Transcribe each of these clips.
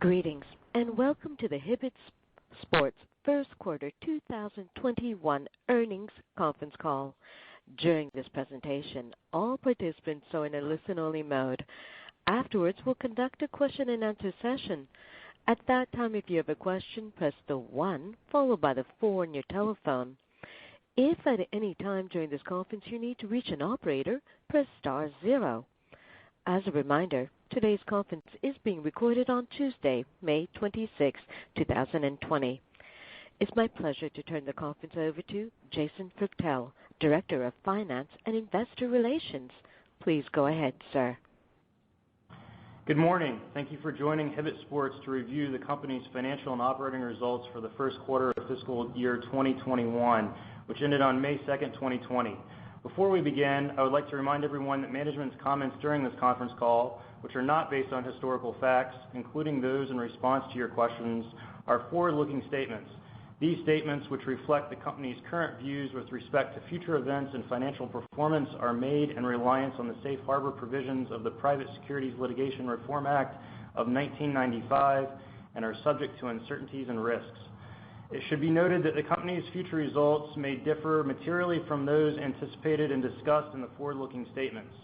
Greetings and welcome to the Hibbett Sports First Quarter 2021 Earnings Conference Call. During this presentation, all participants are in a listen-only mode. Afterwards, we'll conduct a question-and-answer session. At that time, if you have a question, press the 1 followed by the 4 on your telephone. If at any time during this conference you need to reach an operator, press star 0. As a reminder, today's conference is being recorded on Tuesday, May 26, 2020. It's my pleasure to turn the conference over to Jason Fruchtel, Director of Finance and Investor Relations. Please go ahead, sir. Good morning. Thank you for joining Hibbett Sports to review the company's financial and operating results for the first quarter of fiscal year 2021, which ended on May 2, 2020. Before we begin, I would like to remind everyone that management's comments during this conference call, which are not based on historical facts, including those in response to your questions, are forward-looking statements. These statements, which reflect the company's current views with respect to future events and financial performance, are made in reliance on the safe harbor provisions of the Private Securities Litigation Reform Act of 1995 and are subject to uncertainties and risks. It should be noted that the company's future results may differ materially from those anticipated and discussed in the forward-looking statements.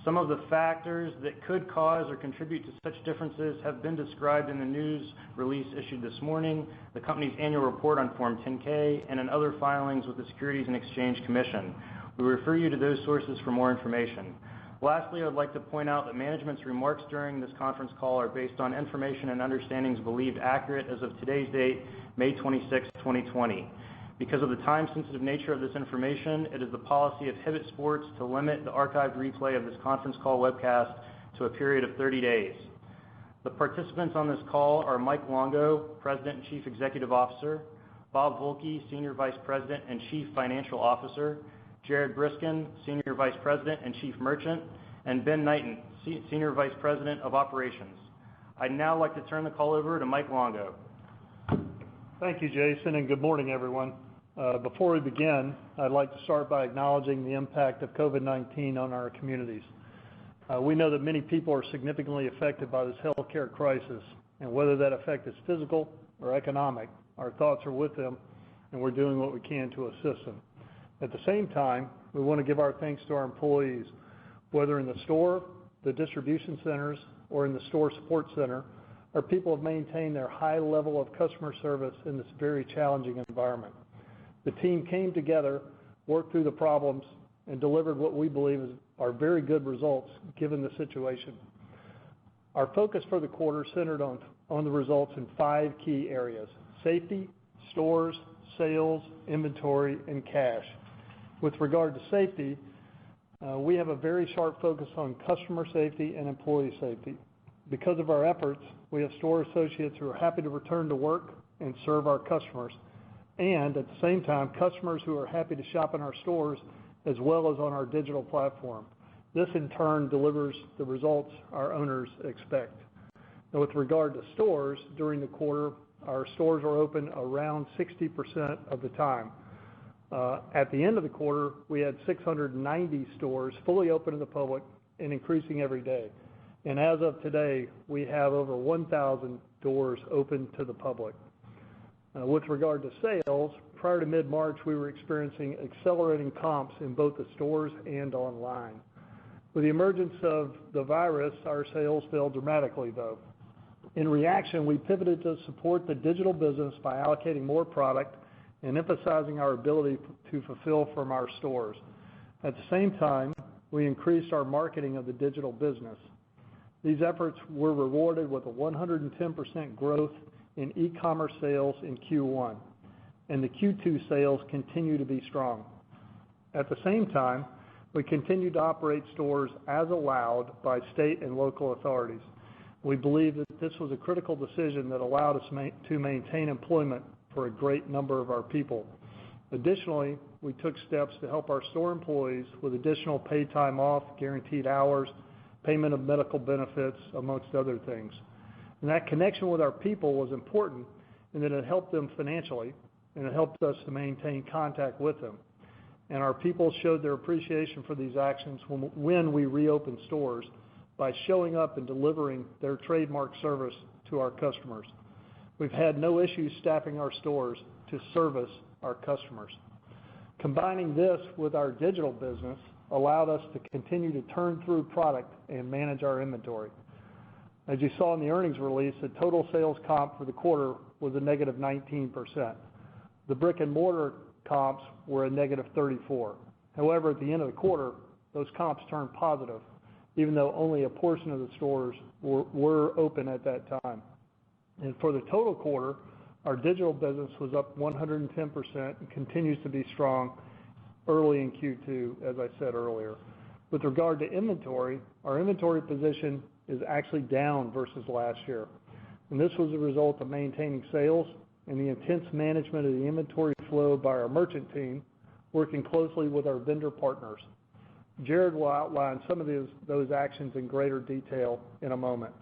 Some of the factors that could cause or contribute to such differences have been described in the news release issued this morning, the company's annual report on Form 10-K, and in other filings with the Securities and Exchange Commission. We refer you to those sources for more information. Lastly, I would like to point out that management's remarks during this conference call are based on information and understandings believed accurate as of today's date, May 26, 2020. Because of the time-sensitive nature of this information, it is the policy of Hibbett Sports to limit the archived replay of this conference call webcast to a period of 30 days. The participants on this call are Mike Longo, President and Chief Executive Officer, Bob Volke, Senior Vice President and Chief Financial Officer, Jared Briskin, Senior Vice President and Chief Merchant, and Ben Knighton, Senior Vice President of Operations. I'd now like to turn the call over to Mike Longo. Thank you, Jason, and good morning, everyone. Before we begin, I'd like to start by acknowledging the impact of COVID-19 on our communities. We know that many people are significantly affected by this healthcare crisis, and whether that effect is physical or economic, our thoughts are with them, and we're doing what we can to assist them. At the same time, we want to give our thanks to our employees, whether in the store, the distribution centers, or in the store support center. Our people have maintained their high level of customer service in this very challenging environment. The team came together, worked through the problems, and delivered what we believe are very good results given the situation. Our focus for the quarter centered on the results in 5 key areas: safety, stores, sales, inventory, and cash. With regard to safety, we have a very sharp focus on customer safety and employee safety. Because of our efforts, we have store associates who are happy to return to work and serve our customers, and at the same time, customers who are happy to shop in our stores as well as on our digital platform. This, in turn, delivers the results our owners expect. Now, with regard to stores, during the quarter, our stores are open around 60% of the time. At the end of the quarter, we had 690 stores fully open to the public and increasing every day. And as of today, we have over 1,000 doors open to the public. With regard to sales, prior to mid-March, we were experiencing accelerating comps in both the stores and online. With the emergence of the virus, our sales fell dramatically, though. In reaction, we pivoted to support the digital business by allocating more product and emphasizing our ability to fulfill from our stores. At the same time, we increased our marketing of the digital business. These efforts were rewarded with a 110% growth in e-commerce sales in Q1, and the Q2 sales continue to be strong. At the same time, we continue to operate stores as allowed by state and local authorities. We believe that this was a critical decision that allowed us to maintain employment for a great number of our people. Additionally, we took steps to help our store employees with additional paid time off, guaranteed hours, payment of medical benefits, amongst other things. And that connection with our people was important in that it helped them financially, and it helped us to maintain contact with them. And our people showed their appreciation for these actions when we reopened stores by showing up and delivering their trademark service to our customers. We've had no issues staffing our stores to service our customers. Combining this with our digital business allowed us to continue to turn through product and manage our inventory. As you saw in the earnings release, the total sales comp for the quarter was a negative 19%. The brick and mortar comps were a negative 34%. However, at the end of the quarter, those comps turned positive, even though only a portion of the stores were open at that time. And for the total quarter, our digital business was up 110% and continues to be strong early in Q2, as I said earlier. With regard to inventory, our inventory position is actually down versus last year. And this was a result of maintaining sales and the intense management of the inventory flow by our merchant team, working closely with our vendor partners. Jared will outline some of those actions in greater detail in a moment.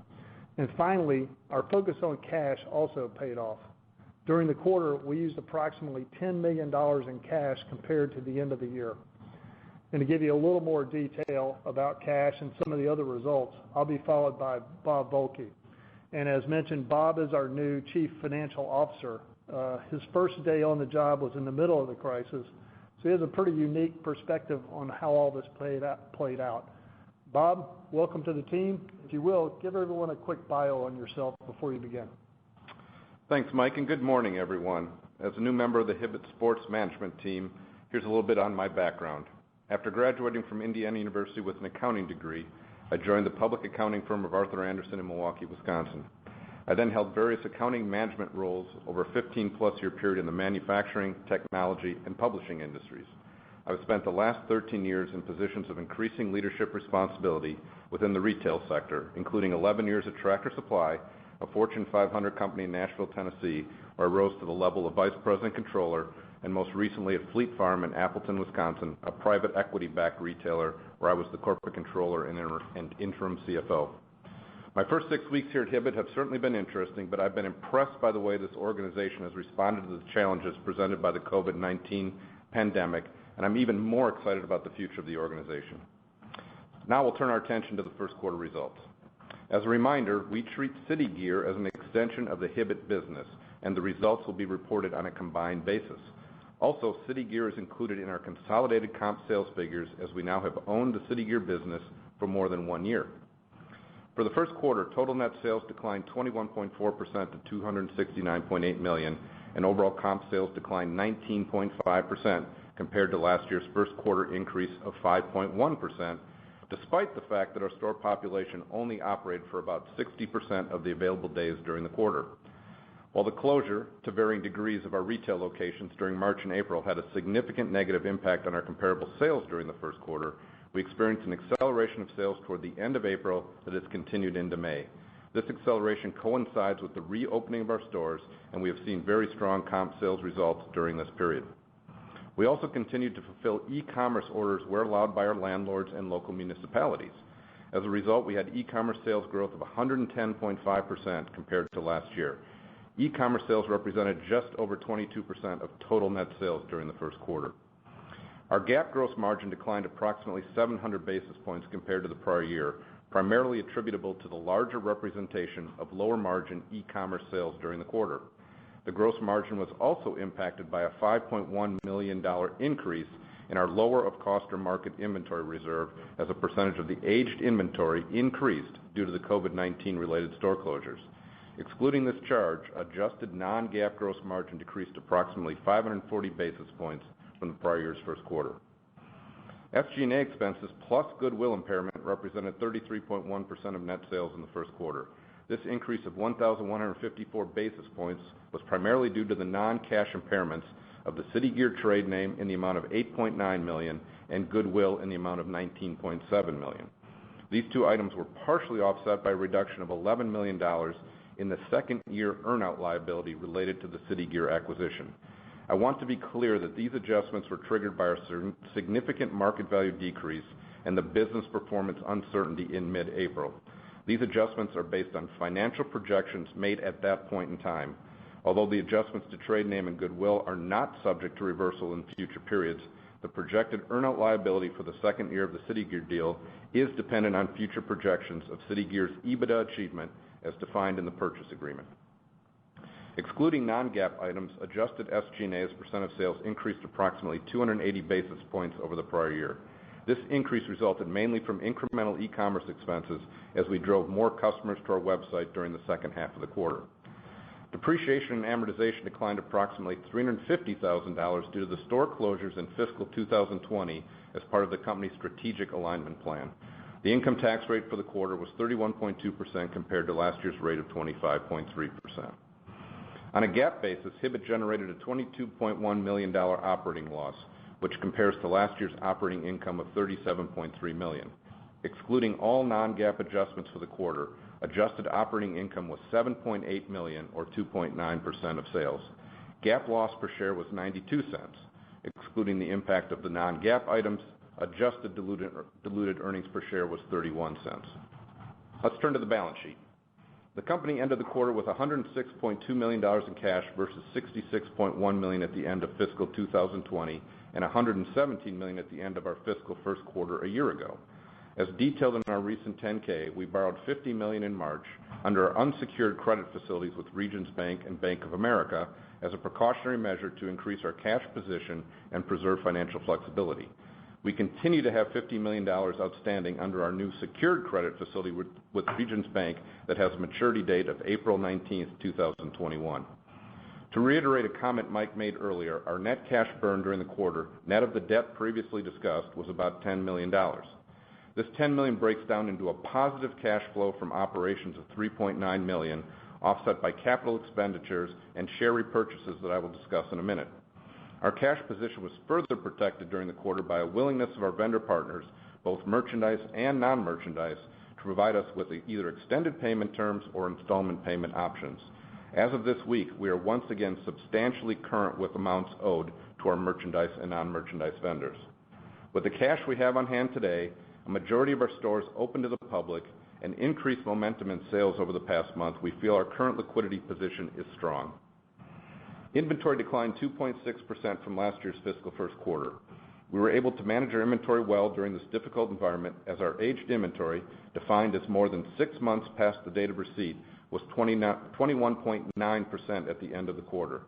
And finally, our focus on cash also paid off. During the quarter, we used approximately $10 million in cash compared to the end of the year. And to give you a little more detail about cash and some of the other results, I'll be followed by Bob Volke. And as mentioned, Bob is our new Chief Financial Officer. His first day on the job was in the middle of the crisis, so he has a pretty unique perspective on how all this played out. Bob, welcome to the team. If you will, give everyone a quick bio on yourself before you begin. Thanks, Mike, and good morning, everyone. As a new member of the Hibbett Sports Management team, here's a little bit on my background. After graduating from Indiana University with an accounting degree, I joined the public accounting firm of Arthur Andersen in Milwaukee, Wisconsin. I then held various accounting management roles over a 15-plus year period in the manufacturing, technology, and publishing industries. I've spent the last 13 years in positions of increasing leadership responsibility within the retail sector, including 11 years at Tractor Supply, a Fortune 500 company in Nashville, Tennessee, where I rose to the level of Vice President Controller, and most recently at Fleet Farm in Appleton, Wisconsin, a private equity-backed retailer where I was the corporate controller and interim CFO. My first 6 weeks here at Hibbett have certainly been interesting, but I've been impressed by the way this organization has responded to the challenges presented by the COVID-19 pandemic, and I'm even more excited about the future of the organization. Now we'll turn our attention to the first quarter results. As a reminder, we treat City Gear as an extension of the Hibbett business, and the results will be reported on a combined basis. Also, City Gear is included in our consolidated comp sales figures as we now have owned the City Gear business for more than 1 year. For the first quarter, total net sales declined 21.4% to $269.8 million, and overall comp sales declined 19.5% compared to last year's first quarter increase of 5.1%, despite the fact that our store population only operated for about 60% of the available days during the quarter. While the closure, to varying degrees, of our retail locations during March and April had a significant negative impact on our comparable sales during the first quarter, we experienced an acceleration of sales toward the end of April that has continued into May. This acceleration coincides with the reopening of our stores, and we have seen very strong comp sales results during this period. We also continued to fulfill e-commerce orders where allowed by our landlords and local municipalities. As a result, we had e-commerce sales growth of 110.5% compared to last year. E-commerce sales represented just over 22% of total net sales during the first quarter. Our GAAP gross margin declined approximately 700 basis points compared to the prior year, primarily attributable to the larger representation of lower margin e-commerce sales during the quarter. The gross margin was also impacted by a $5.1 million increase in our lower of cost or market inventory reserve as a percentage of the aged inventory increased due to the COVID-19 related store closures. Excluding this charge, adjusted non-GAAP gross margin decreased approximately 540 basis points from the prior year's first quarter. SG&A expenses plus goodwill impairment represented 33.1% of net sales in the first quarter. This increase of 1,154 basis points was primarily due to the non-cash impairments of the City Gear trade name in the amount of $8.9 million and goodwill in the amount of $19.7 million. These two items were partially offset by a reduction of $11 million in the second year earnout liability related to the City Gear acquisition. I want to be clear that these adjustments were triggered by our significant market value decrease and the business performance uncertainty in mid-April. These adjustments are based on financial projections made at that point in time. Although the adjustments to trade name and goodwill are not subject to reversal in future periods, The projected earnout liability for the second year of the City Gear deal is dependent on future projections of City Gear's EBITDA achievement as defined in the purchase agreement. Excluding non-GAAP items, adjusted SG&A as a percent of sales increased approximately 280 basis points over the prior year. This increase resulted mainly from incremental e-commerce expenses as we drove more customers to our website during the second half of the quarter. Depreciation and amortization declined approximately $350,000 due to the store closures in fiscal 2020 as part of the company's strategic alignment plan. The income tax rate for the quarter was 31.2% compared to last year's rate of 25.3%. On a GAAP basis, Hibbett generated a $22.1 million operating loss, which compares to last year's operating income of $37.3 million. Excluding all non-GAAP adjustments for the quarter, adjusted operating income was $7.8 million or 2.9% of sales. GAAP loss per share was 92 cents. Excluding the impact of the non-GAAP items, adjusted diluted earnings per share was 31 cents. Let's turn to the balance sheet. The company ended the quarter with $106.2 million in cash versus $66.1 million at the end of fiscal 2020 and $117 million at the end of our fiscal first quarter a year ago. As detailed in our recent 10-K, we borrowed $50 million in March under our unsecured credit facilities with Regions Bank and Bank of America as a precautionary measure to increase our cash position and preserve financial flexibility. We continue to have $50 million outstanding under our new secured credit facility with Regions Bank that has a maturity date of April 19, 2021. To reiterate a comment Mike made earlier, our net cash burn during the quarter, net of the debt previously discussed, was about $10 million. This $10 million breaks down into a positive cash flow from operations of $3.9 million, offset by capital expenditures and share repurchases that I will discuss in a minute. Our cash position was further protected during the quarter by a willingness of our vendor partners, both merchandise and non-merchandise, to provide us with either extended payment terms or installment payment options. As of this week, we are once again substantially current with amounts owed to our merchandise and non-merchandise vendors. With the cash we have on hand today, a majority of our stores open to the public, and increased momentum in sales over the past month, we feel our current liquidity position is strong. Inventory declined 2.6% from last year's fiscal first quarter. We were able to manage our inventory well during this difficult environment as our aged inventory, defined as more than 6 months past the date of receipt, was 21.9% at the end of the quarter.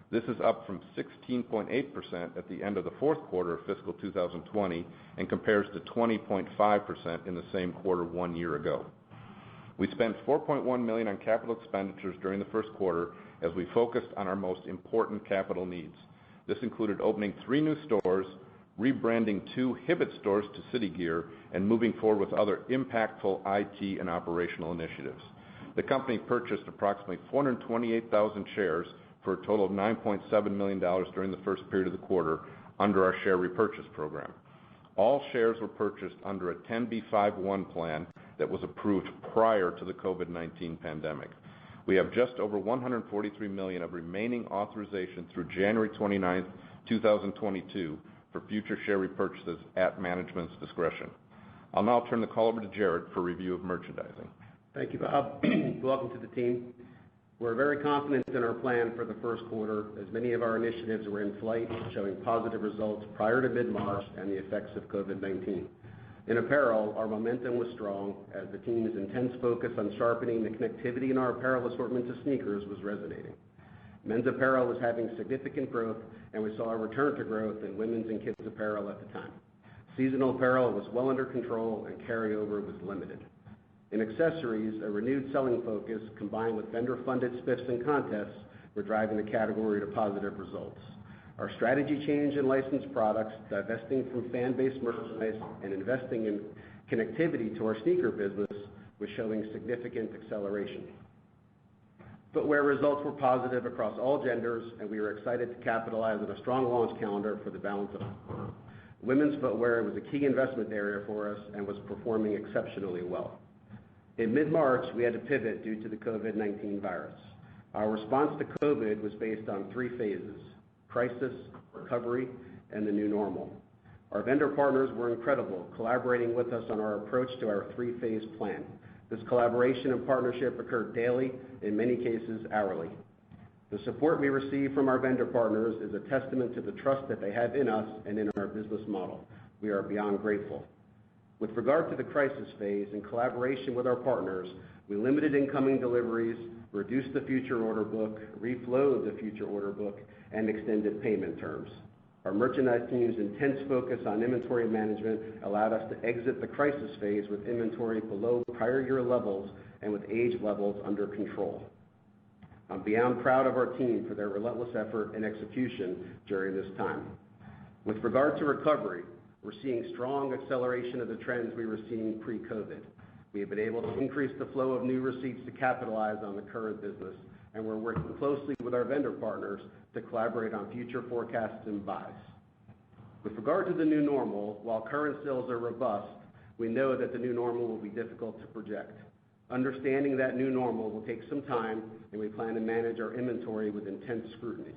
This is up from 16.8% at the end of the fourth quarter of fiscal 2020 and compares to 20.5% in the same quarter 1 year ago. We spent $4.1 million on capital expenditures during the first quarter as we focused on our most important capital needs. This included opening 3 new stores, rebranding 2 Hibbett stores to City Gear, and moving forward with other impactful IT and operational initiatives. The company purchased approximately 428,000 shares for a total of $9.7 million during the first period of the quarter under our share repurchase program. All shares were purchased under a 10b5-1 plan that was approved prior to the COVID-19 pandemic. We have just over $143 million of remaining authorization through January 29, 2022 for future share repurchases at management's discretion. I'll now turn the call over to Jared for review of merchandising. Thank you, Bob. Welcome to the team. We're very confident in our plan for the first quarter, as many of our initiatives were in flight, showing positive results prior to mid-March and the effects of COVID-19. In apparel, our momentum was strong as the team's intense focus on sharpening the connectivity in our apparel assortment to sneakers was resonating. Men's apparel was having significant growth, and we saw a return to growth in women's and kids' apparel at the time. Seasonal apparel was well under control, and carryover was limited. In accessories, a renewed selling focus combined with vendor-funded spiffs and contests were driving the category to positive results. Our strategy change in licensed products, divesting from fan-based merchandise, and investing in connectivity to our sneaker business was showing significant acceleration. Footwear results were positive across all genders, and we were excited to capitalize on a strong launch calendar for the balance of the quarter. Women's footwear was a key investment area for us and was performing exceptionally well. In mid-March, we had to pivot due to the COVID-19 virus. Our response to COVID was based on 3 phases: crisis, recovery, and the new normal. Our vendor partners were incredible, collaborating with us on our approach to our 3-phase plan. This collaboration and partnership occurred daily, in many cases hourly. The support we receive from our vendor partners is a testament to the trust that they have in us and in our business model. We are beyond grateful. With regard to the crisis phase, in collaboration with our partners, we limited incoming deliveries, reduced the future order book, reflowed the future order book, and extended payment terms. Our merchandise team's intense focus on inventory management allowed us to exit the crisis phase with inventory below prior year levels and with age levels under control. I'm beyond proud of our team for their relentless effort and execution during this time. With regard to recovery, we're seeing strong acceleration of the trends we were seeing pre-COVID. We have been able to increase the flow of new receipts to capitalize on the current business, and we're working closely with our vendor partners to collaborate on future forecasts and buys. With regard to the new normal, while current sales are robust, we know that the new normal will be difficult to project. Understanding that new normal will take some time, and we plan to manage our inventory with intense scrutiny.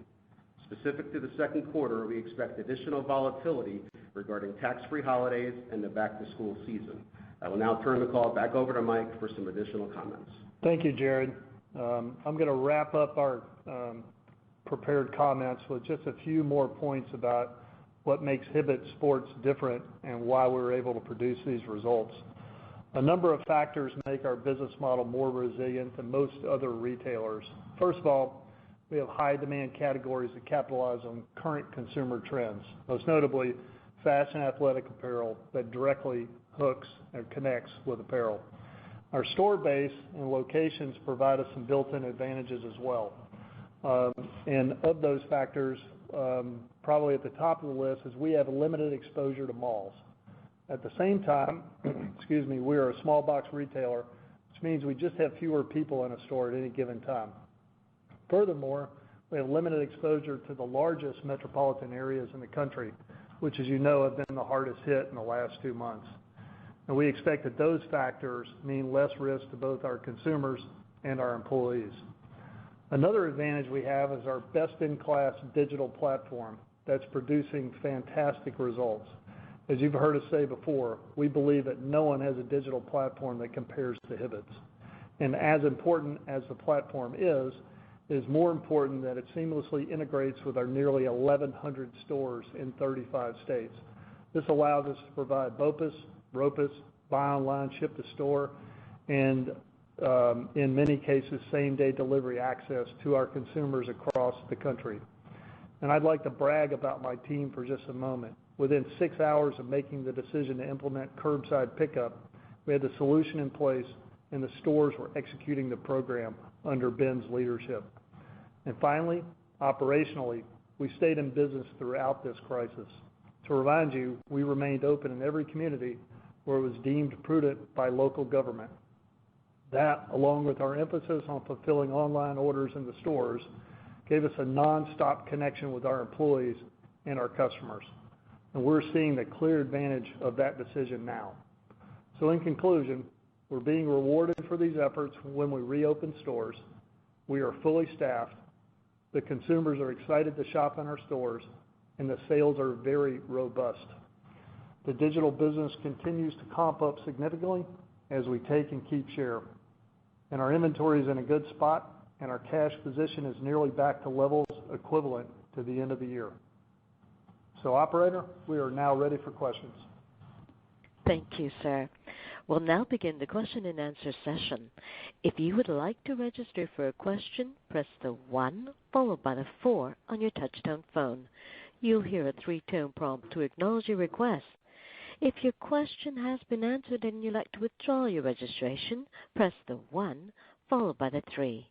Specific to the second quarter, we expect additional volatility regarding tax-free holidays and the back-to-school season. I will now turn the call back over to Mike for some additional comments. Thank you, Jared. I'm going to wrap up our prepared comments with just a few more points about what makes Hibbett Sports different and why we were able to produce these results. A number of factors make our business model more resilient than most other retailers. First of all, we have high demand categories that capitalize on current consumer trends, most notably fashion athletic apparel that directly hooks and connects with apparel. Our store base and locations provide us some built-in advantages as well. And of those factors, probably at the top of the list is we have a limited exposure to malls. At the same time, we are a small box retailer, which means we just have fewer people in a store at any given time. Furthermore, we have limited exposure to the largest metropolitan areas in the country, which, as you know, have been the hardest hit in the last 2 months. And we expect that those factors mean less risk to both our consumers and our employees. Another advantage we have is our best-in-class digital platform that's producing fantastic results. As you've heard us say before, we believe that no one has a digital platform that compares to Hibbett's. And as important as the platform is more important that it seamlessly integrates with our nearly 1,100 stores in 35 states. This allows us to provide BOPUS, ROPUS, buy online, ship to store, and in many cases, same-day delivery access to our consumers across the country. And I'd like to brag about my team for just a moment. Within 6 hours of making the decision to implement curbside pickup, we had the solution in place, and the stores were executing the program under Ben's leadership. And finally, operationally, we stayed in business throughout this crisis. To remind you, we remained open in every community where it was deemed prudent by local government. That, along with our emphasis on fulfilling online orders in the stores, gave us a non-stop connection with our employees and our customers. And we're seeing the clear advantage of that decision now. So in conclusion, we're being rewarded for these efforts when we reopen stores. We are fully staffed. The consumers are excited to shop in our stores, and the sales are very robust. The digital business continues to comp up significantly as we take and keep share. And our inventory is in a good spot, and our cash position is nearly back to levels equivalent to the end of the year. So, operator, we are now ready for questions. Thank you, sir. We'll now begin the question and answer session. If you would like to register for a question, press the 1 followed by the 4 on your touchtone phone. You'll hear a 3-tone prompt to acknowledge your request. If your question has been answered and you'd like to withdraw your registration, press the 1 followed by the 3.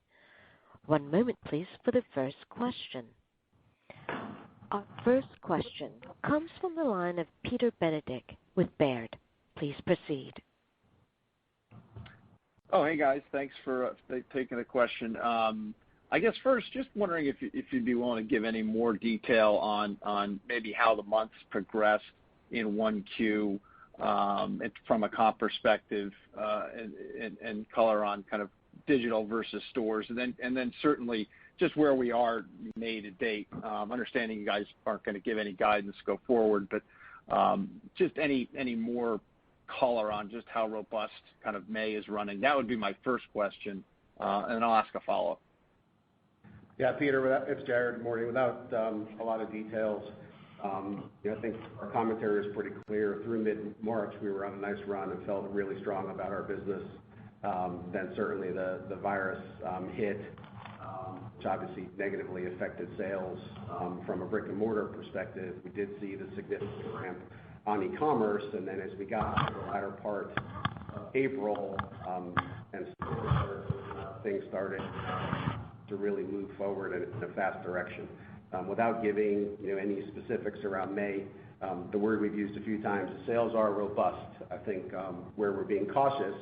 One moment, please, for the first question. Our first question comes from the line of Peter Benedict with Baird. Please proceed. Oh, hey guys, thanks for taking the question. I guess first, just wondering if you'd be willing to give any more detail on maybe how the months progressed in 1Q from a comp perspective and color on kind of digital versus stores, and then certainly just where we are May to date. Understanding you guys aren't going to give any guidance go forward, but just any more color on just how robust kind of May is running. That would be my first question, and then I'll ask a follow-up. Yeah, Peter, it's Jared. Good morning. Without a lot of details, I think our commentary is pretty clear. Through mid-March, we were on a nice run and felt really strong about our business. Then certainly the virus hit, which obviously negatively affected sales. From a brick and mortar perspective, we did see the significant ramp on e-commerce, and then as we got to the latter part of April, and things started to really move forward in a fast direction. Without giving any specifics around May, the word we've used a few times, the sales are robust. I think where we're being cautious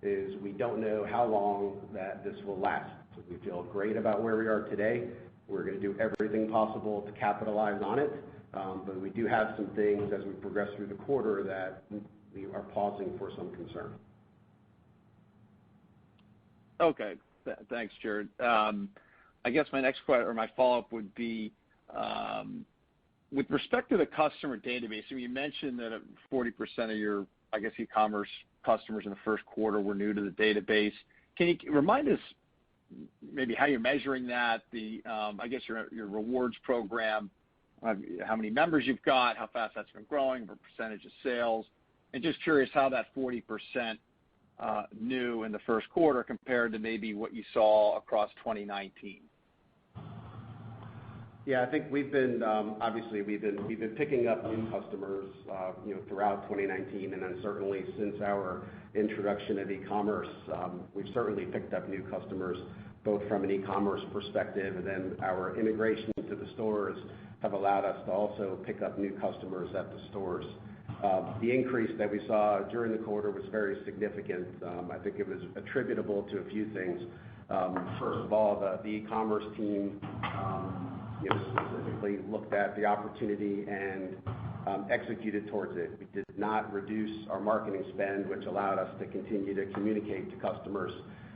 is we don't know how long that this will last. So we feel great about where we are today. We're going to do everything possible to capitalize on it, but we do have some things as we progress through the quarter that we are pausing for some concern. Okay, thanks, Jared. I guess my next question or my follow-up would be with respect to the customer database. I mean, you mentioned that 40% of your, I guess, e-commerce customers in the first quarter were new to the database. Can you remind us maybe how you're measuring that? I guess your rewards program, how many members you've got, how fast that's been growing, or percentage of sales, and just curious how that 40% new in the first quarter compared to maybe what you saw across 2019. Yeah, I think we've been picking up new customers, throughout 2019, and then certainly since our introduction of e-commerce, we've certainly picked up new customers, both from an e-commerce perspective, and then our integration to the stores have allowed us to also pick up new customers at the stores. The increase that we saw during the quarter was very significant. I think it was attributable to a few things. First of all, the e-commerce team specifically looked at the opportunity and executed towards it. We did not reduce our marketing spend, which allowed us to continue to communicate to customers.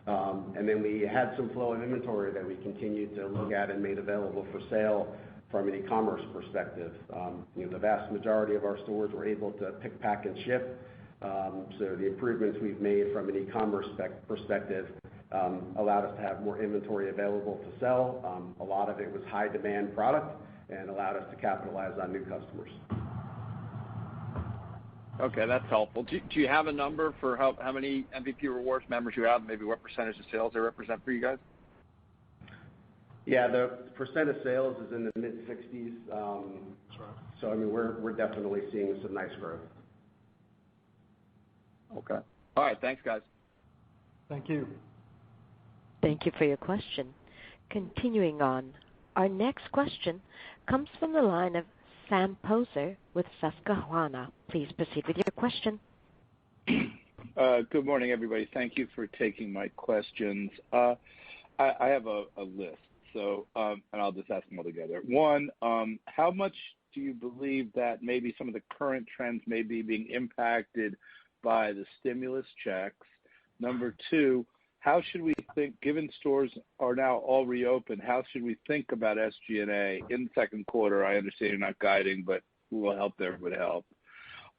And then we had some flow of inventory that we continued to look at and made available for sale from an e-commerce perspective. The vast majority of our stores were able to pick, pack, and ship. So the improvements we've made from an e-commerce perspective allowed us to have more inventory available to sell. A lot of it was high demand product and allowed us to capitalize on new customers. Okay, that's helpful. Do you have a number for how many MVP Rewards members you have, maybe what percentage of sales they represent for you guys? Yeah, the percent of sales is in the mid-60s. That's right. So, I mean, we're definitely seeing some nice growth. Okay. All right, thanks, guys. Thank you. Thank you for your question. Continuing on, our next question comes from the line of Sam Poser with Susquehanna. Please proceed with your question. Good morning, everybody. Thank you for taking my questions. I have a list, so and I'll just ask them all together. One, how much do you believe that maybe some of the current trends may be being impacted by the stimulus checks? Number two, how should we think, given stores are now all reopened, how should we think about SG&A in the second quarter? I understand you're not guiding, but will help there would help.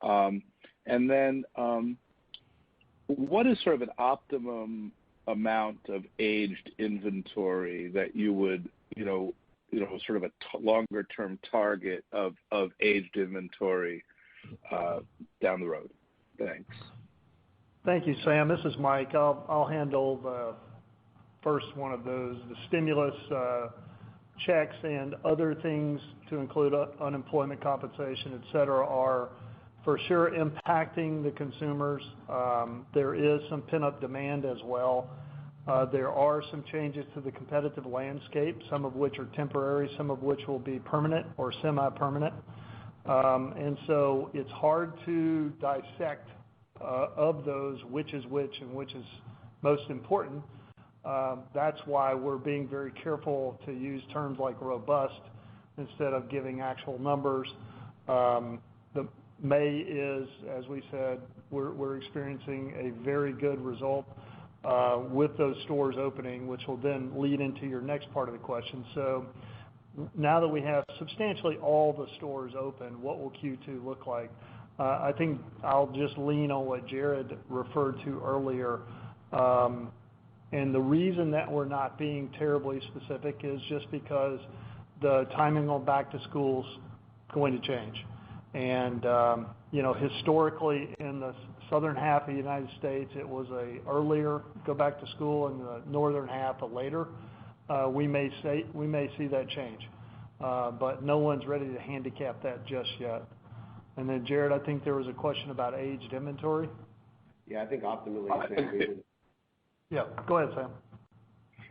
And then what is sort of an optimum amount of aged inventory that you would, sort of a longer term target of aged inventory down the road? Thanks. Thank you, Sam. This is Mike. I'll handle the first one of those. The stimulus checks and other things to include unemployment compensation, et cetera, are for sure impacting the consumers. There is some pent-up demand as well. There are some changes to the competitive landscape, some of which are temporary, some of which will be permanent or semi-permanent. And so it's hard to dissect of those which is which and which is most important. That's why we're being very careful to use terms like robust instead of giving actual numbers. The May is, as we said, we're experiencing a very good result with those stores opening, which will then lead into your next part of the question. So now that we have substantially all the stores open, what will Q2 look like? I think I'll just lean on what Jared referred to earlier. And the reason that we're not being terribly specific is just because the timing on back to school's going to change. And, historically in the southern half of the United States, it was a earlier go back to school, and the northern half a later. We may see that change, but no one's ready to handicap that just yet. And then, Jared, I think there was a question about aged inventory. Yeah, I think optimally. Yeah, go ahead, Sam.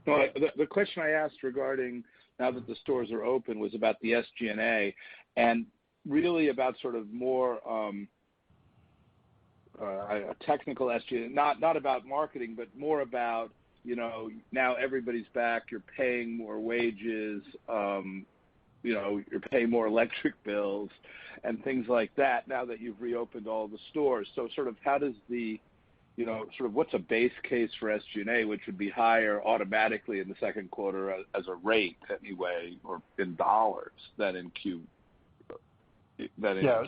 No, the question I asked regarding now that the stores are open was about the SG&A, and really about sort of more a technical SG&A, not about marketing, but more about, now everybody's back, you're paying more wages, you're paying more electric bills and things like that now that you've reopened all the stores. So sort of how does what's a base case for SG&A, which would be higher automatically in the second quarter as a rate anyway, or in dollars, than in Q?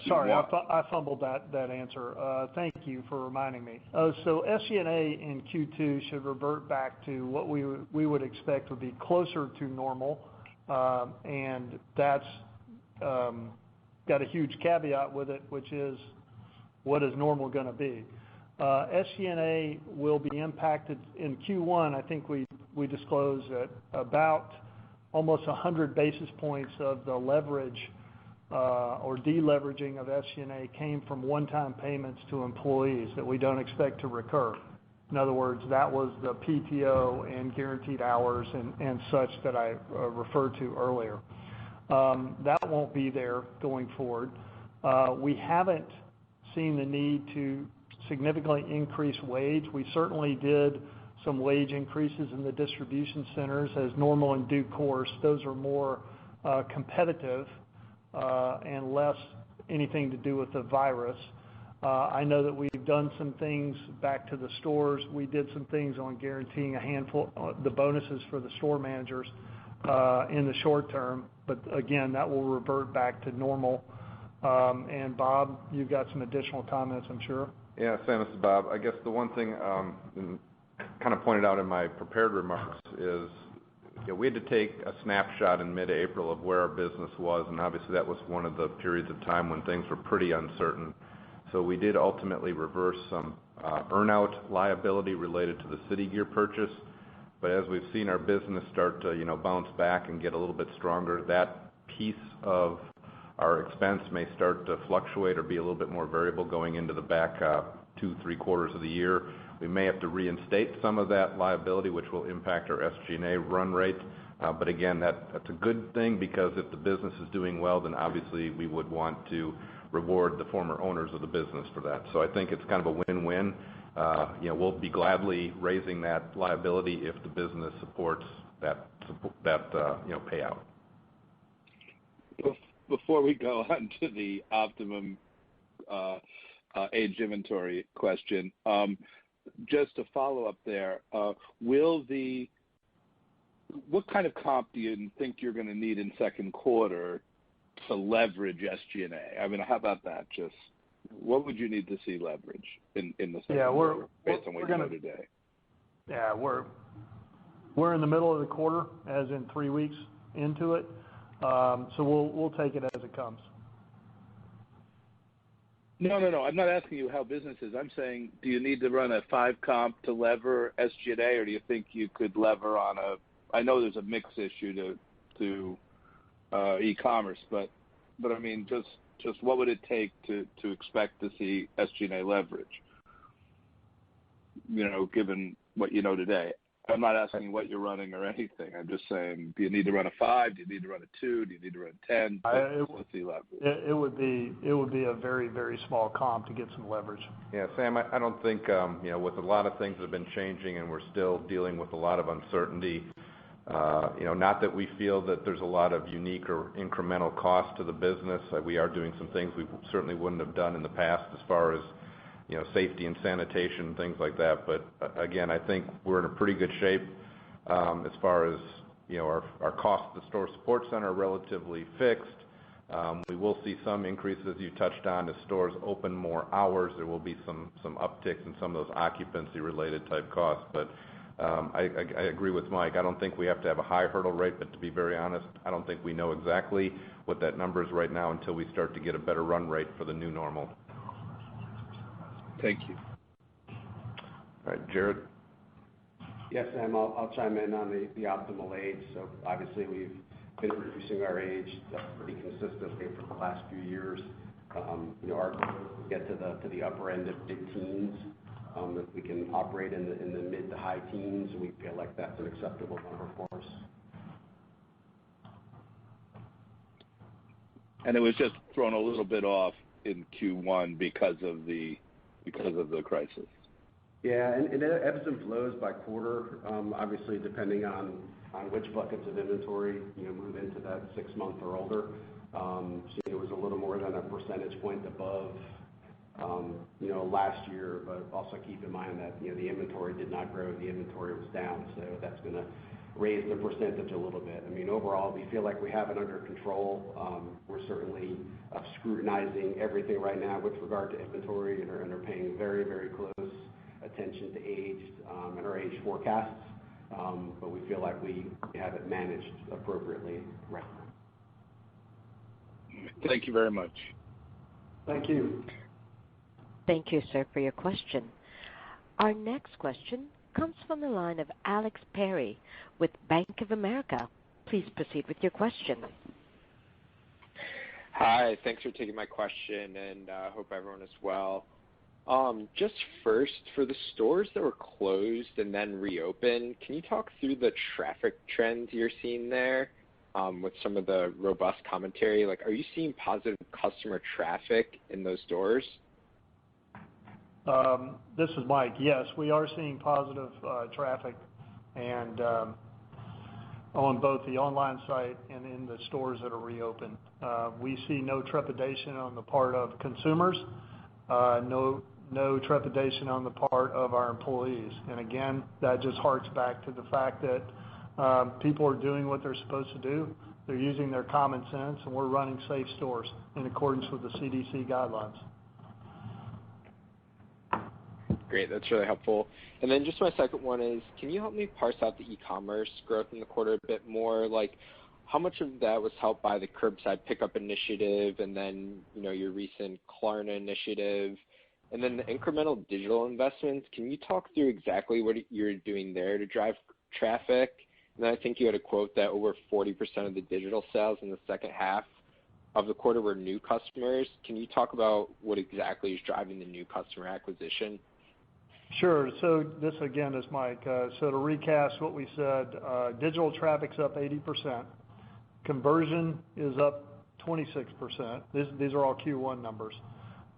Sorry, I fumbled that answer. Thank you for reminding me. So SG&A in Q2 should revert back to what we would expect would be closer to normal, and that's got a huge caveat with it, which is, what is normal going to be? SG&A will be impacted in Q1. I think we disclosed that about almost 100 basis points of the leverage or deleveraging of SG&A came from one-time payments to employees that we don't expect to recur. In other words, that was the PTO and guaranteed hours and such that I referred to earlier. That won't be there going forward. We haven't seen the need to significantly increase wage. We certainly did some wage increases in the distribution centers as normal in due course. Those are more competitive and less anything to do with the virus. I know that we've done some things back to the stores. We did some things on guaranteeing a handful, the bonuses for the store managers in the short term. But again, that will revert back to normal. And Bob, you've got some additional comments, I'm sure. Yeah, Sam, this is Bob. I guess the one thing kind of pointed out in my prepared remarks is we had to take a snapshot in mid-April of where our business was, and obviously that was one of the periods of time when things were pretty uncertain. So we did ultimately reverse some earn-out liability related to the City Gear purchase, but as we've seen our business start to bounce back and get a little bit stronger, that piece of our expense may start to fluctuate or be a little bit more variable going into the back 2-3 quarters of the year. We may have to reinstate some of that liability, which will impact our SG&A run rate. But again, that's a good thing, because if the business is doing well, then obviously we would want to reward the former owners of the business for that. So I think it's kind of a win-win. We'll be gladly raising that liability if the business supports that payout. Before we go on to the optimum age inventory question, just to follow up there, what kind of comp do you think you're going to need in second quarter to leverage SG&A? I mean, how about that? Just what would you need to see leverage in the second quarter based on what you know today? Yeah, we're in the middle of the quarter, as in 3 weeks into it. So we'll take it as it comes. No. I'm not asking you how business is. I'm saying, do you need to run a 5 comp to lever SG&A, or do you think you could lever on I know there's a mix issue to e-commerce, but I mean, just what would it take to expect to see SG&A leverage? Given what you know today. I'm not asking what you're running or anything. I'm just saying, do you need to run a 5? Do you need to run a 2? Do you need to run a 10? Let's see leverage. It would be a very, very small comp to get some leverage. Yeah, Sam, I don't think, with a lot of things that have been changing and we're still dealing with a lot of uncertainty, not that we feel that there's a lot of unique or incremental cost to the business. We are doing some things we certainly wouldn't have done in the past as far as safety and sanitation, things like that. But again, I think we're in a pretty good shape as far as our cost at the store support center are relatively fixed. We will see some increases, as you touched on, as stores open more hours. There will be some upticks in some of those occupancy related type costs. But I agree with Mike. I don't think we have to have a high hurdle rate, but to be very honest, I don't think we know exactly what that number is right now until we start to get a better run rate for the new normal. Thank you. All right, Jared? Yes, Sam, I'll chime in on the optimal age. So obviously we've been reducing our age pretty consistently for the last few years. Our goal is to get to the upper end of mid-teens. If we can operate in the mid to high teens, we feel like that's an acceptable number for us. And it was just thrown a little bit off in Q1 because of the crisis. Yeah, and it ebbs and flows by quarter, obviously depending on which buckets of inventory move into that 6 month or older. So it was a little more than a percentage point above last year, but also keep in mind that the inventory did not grow, the inventory was down, so that's going to raise the percentage a little bit. I mean, overall, we feel like we have it under control. We're certainly scrutinizing everything right now with regard to inventory and are paying very, very close attention to age and our age forecasts, but we feel like we have it managed appropriately right now. Thank you very much. Thank you. Thank you, sir, for your question. Our next question comes from the line of Alex Perry with Bank of America. Please proceed with your question. Hi, thanks for taking my question, and hope everyone is well. Just first, for the stores that were closed and then reopened, can you talk through the traffic trends you're seeing there with some of the robust commentary? Like, are you seeing positive customer traffic in those stores? This is Mike. Yes, we are seeing positive traffic and on both the online site and in the stores that are reopened. We see no trepidation on the part of consumers, no trepidation on the part of our employees. And again, that just harks back to the fact that people are doing what they're supposed to do. They're using their common sense, and we're running safe stores in accordance with the CDC guidelines. Great, that's really helpful. And then just my second one is, can you help me parse out the e-commerce growth in the quarter a bit more? Like, how much of that was helped by the curbside pickup initiative and then, your recent Klarna initiative? And then the incremental digital investments, can you talk through exactly what you're doing there to drive traffic? And then I think you had a quote that over 40% of the digital sales in the second half of the quarter were new customers. Can you talk about what exactly is driving the new customer acquisition? Sure. So this again is Mike. So to recast what we said, digital traffic's up 80%. Conversion is up 26%. These are all Q1 numbers.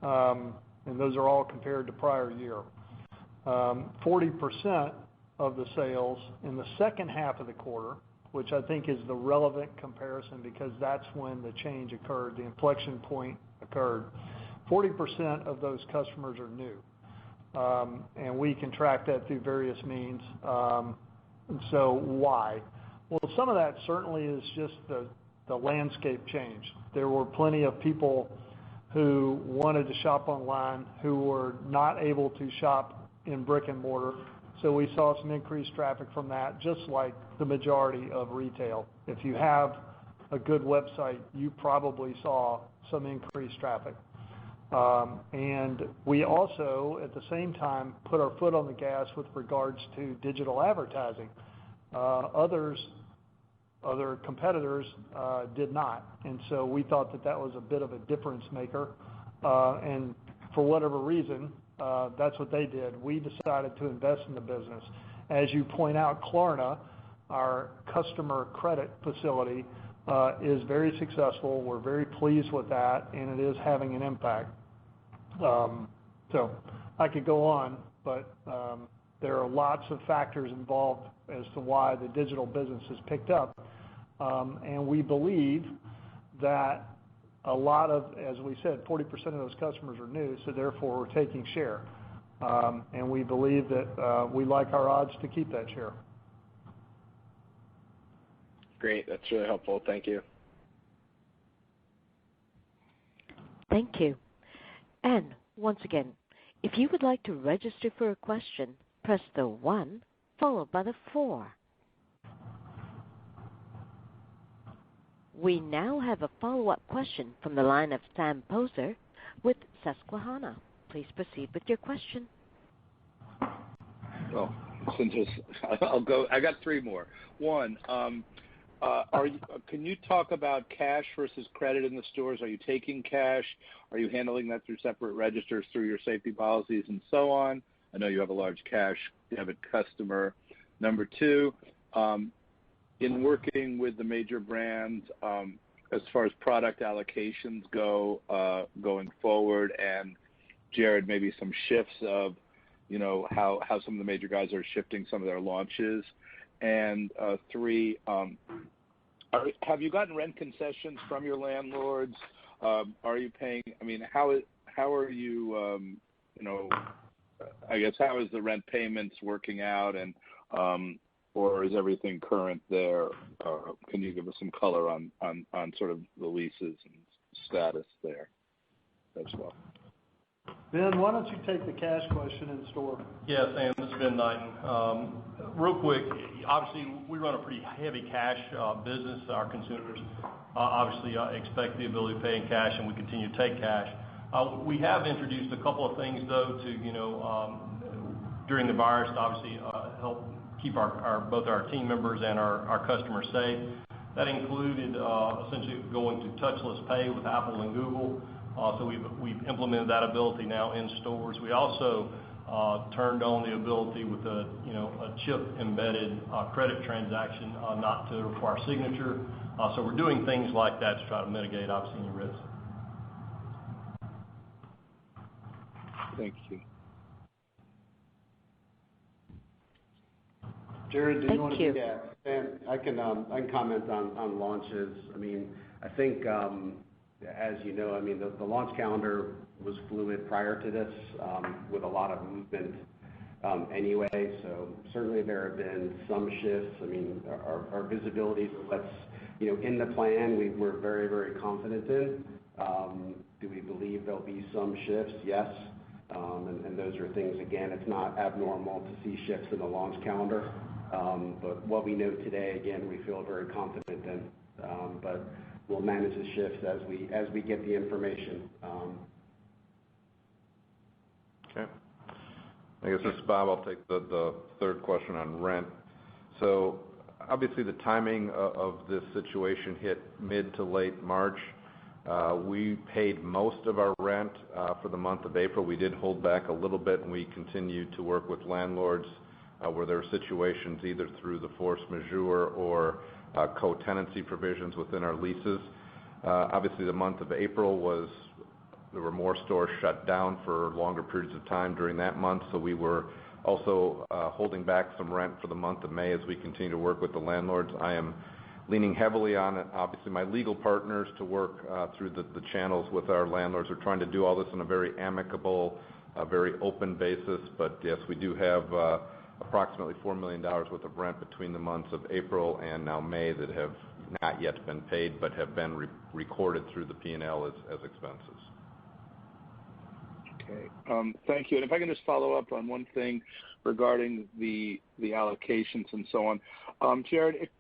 And those are all compared to prior year. 40% of the sales in the second half of the quarter, which I think is the relevant comparison because that's when the change occurred, the inflection point occurred. 40% of those customers are new. And we can track that through various means. And so why? Well, some of that certainly is just the landscape change. There were plenty of people who wanted to shop online who were not able to shop in brick and mortar. So we saw some increased traffic from that, just like the majority of retail. If you have a good website, you probably saw some increased traffic. And we also, at the same time, put our foot on the gas with regards to digital advertising. Other competitors did not. And so we thought that was a bit of a difference maker. And for whatever reason, that's what they did. We decided to invest in the business. As you point out, Klarna, our customer credit facility, is very successful. We're very pleased with that, and it is having an impact. So I could go on, but there are lots of factors involved as to why the digital business has picked up. And we believe that a lot of, as we said, 40% of those customers are new, so therefore we're taking share. And we believe that we like our odds to keep that share. Great, that's really helpful. Thank you. Thank you. And once again, if you would like to register for a question, press the 1 followed by the 4. We now have a follow-up question from the line of Sam Poser with Susquehanna. Please proceed with your question. Well, I'll go. I got 3 more. One, can you talk about cash versus credit in the stores? Are you taking cash? Are you handling that through separate registers through your safety policies and so on? I know you have a large cash debit customer. Number 2, in working with the major brands, as far as product allocations go, going forward, and Jared, maybe some shifts of, how some of the major guys are shifting some of their launches. And 3, have you gotten rent concessions from your landlords? Are you paying? I mean, how are you? I guess how is the rent payments working out, and or is everything current there? Can you give us some color on sort of the leases and status there as well? Ben, why don't you take the cash question in store? Yeah, Sam, this is Ben Knighton. Real quick, obviously we run a pretty heavy cash business. Our consumers obviously expect the ability to pay in cash, and we continue to take cash. We have introduced a couple of things though to during the virus to obviously help keep both our team members and our customers safe. That included essentially going to touchless pay with Apple and Google. So we've implemented that ability now in stores. We also turned on the ability with a chip embedded credit transaction not to require signature. So we're doing things like that to try to mitigate obviously any risk. Thank you. Jared, do you want to? Thank you. Yeah, and I can comment on launches. I mean, I think as you know, I mean the launch calendar was fluid prior to this, with a lot of movement anyway. So certainly there have been some shifts. I mean, our visibility is what's in the plan. We're very, very confident in. Do we believe there'll be some shifts? Yes. And those are things, again, it's not abnormal to see shifts in the launch calendar. But what we know today, again, we feel very confident in. But we'll manage the shifts as we get the information. Okay. I guess this is Bob. I'll take the third question on rent. So obviously the timing of this situation hit mid to late March. We paid most of our rent for the month of April. We did hold back a little bit, and we continued to work with landlords where there are situations either through the force majeure or co-tenancy provisions within our leases. Obviously the month of April there were more stores shut down for longer periods of time during that month, so we were also holding back some rent for the month of May as we continue to work with the landlords. I am leaning heavily on, obviously, my legal partners to work through the channels with our landlords. We're trying to do all this on a very amicable, very open basis, but yes, we do have approximately $4 million worth of rent between the months of April and now May that have not yet been paid but have been recorded through the P&L as expenses. Okay. Thank you. And if I can just follow up on one thing regarding the allocations and so on. Jared,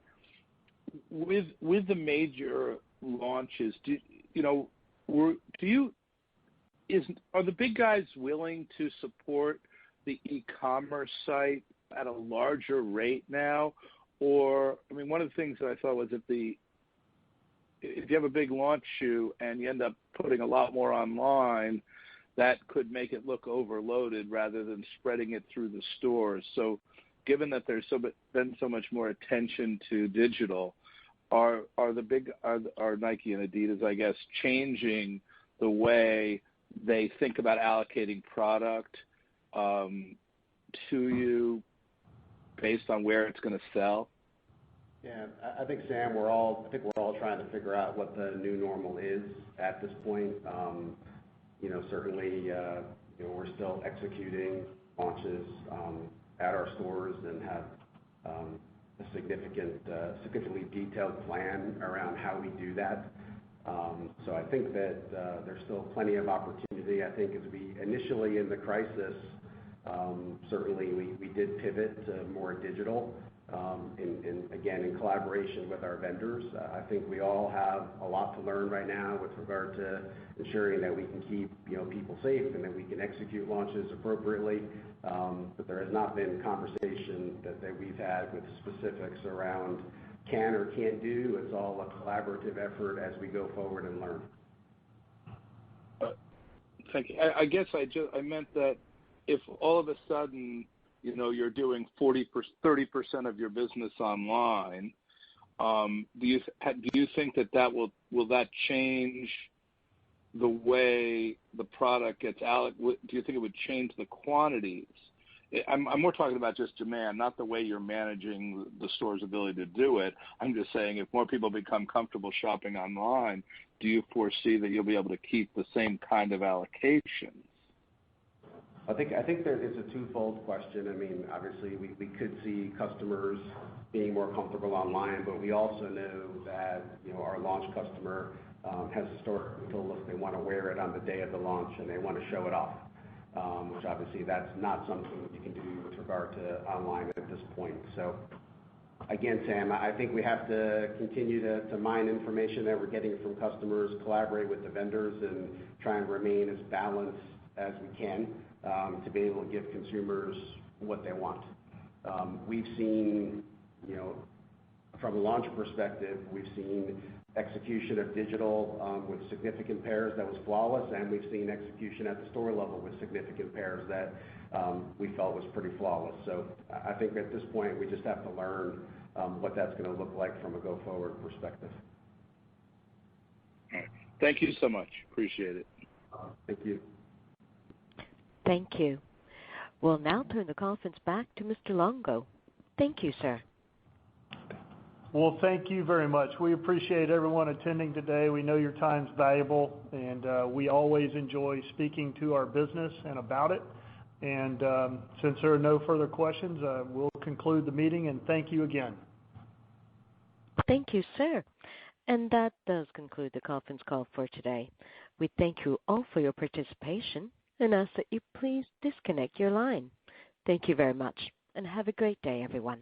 with the major launches, are the big guys willing to support the e-commerce site at a larger rate now? Or, I mean, one of the things that I thought was if you have a big launch shoe and you end up putting a lot more online, that could make it look overloaded rather than spreading it through the stores. So given that there's been so much more attention to digital, are Nike and Adidas, I guess, changing the way they think about allocating product to you based on where it's going to sell? Yeah, I think, Sam, we're all trying to figure out what the new normal is at this point. Certainly, we're still executing launches at our stores and have a significantly detailed plan around how we do that. So I think that there's still plenty of opportunity. I think as we initially in the crisis, Certainly, we did pivot to more digital, again, in collaboration with our vendors. I think we all have a lot to learn right now with regard to ensuring that we can keep people safe and that we can execute launches appropriately. But there has not been conversation that we've had with specifics around can or can't do. It's all a collaborative effort as we go forward and learn. Thank you. I guess I meant that if all of a sudden, you're doing 30% of your business online, do you think that will that change the way the product gets out? Do you think it would change the quantities? I'm more talking about just demand, not the way you're managing the store's ability to do it. I'm just saying if more people become comfortable shopping online, do you foresee that you'll be able to keep the same kind of allocations? I think there is a twofold question. I mean, obviously, we could see customers being more comfortable online, but we also know that our launch customer has historically told us they want to wear it on the day of the launch and they want to show it off, which obviously that's not something you can do with regard to online at this point. So again, Sam, I think we have to continue to mine information that we're getting from customers, collaborate with the vendors, and try and remain as balanced as we can to be able to give consumers what they want. We've seen, from a launch perspective, we've seen execution of digital with significant pairs that was flawless, and we've seen execution at the store level with significant pairs that we felt was pretty flawless. So I think at this point we just have to learn what that's going to look like from a go-forward perspective. All right. Thank you so much. Appreciate it. Thank you. Thank you. We'll now turn the conference back to Mr. Longo. Thank you, sir. Well, thank you very much. We appreciate everyone attending today. We know your time's valuable, and we always enjoy speaking to our business and about it. And since there are no further questions, we'll conclude the meeting, and thank you again. Thank you, sir. And that does conclude the conference call for today. We thank you all for your participation and ask that you please disconnect your line. Thank you very much, and have a great day, everyone.